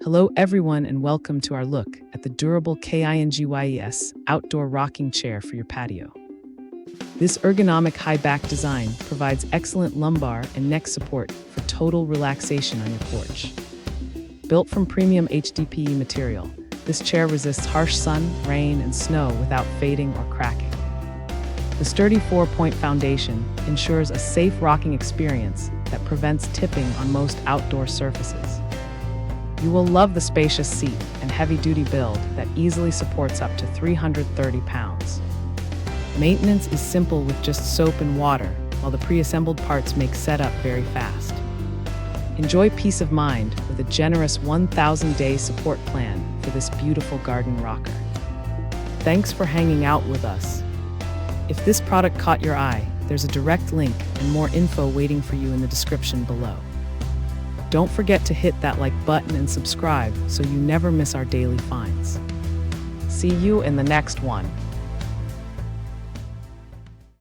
Hello everyone and welcome to our look at the durable KINGYES Outdoor Rocking Chair for your patio. This ergonomic high-back design provides excellent lumbar and neck support for total relaxation on your porch. Built from premium HDPE material, this chair resists harsh sun, rain, and snow without fading or cracking. The sturdy 4-point foundation ensures a safe rocking experience that prevents tipping on most outdoor surfaces. You will love the spacious seat and heavy-duty build that easily supports up to 330 pounds. Maintenance is simple with just soap and water, while the pre-assembled parts make setup very fast. Enjoy peace of mind with a generous 1,000-day support plan for this beautiful garden rocker. Thanks for hanging out with us. If this product caught your eye, there's a direct link and more info waiting for you in the description below. Don't forget to hit that like button and subscribe so you never miss our daily finds. See you in the next one.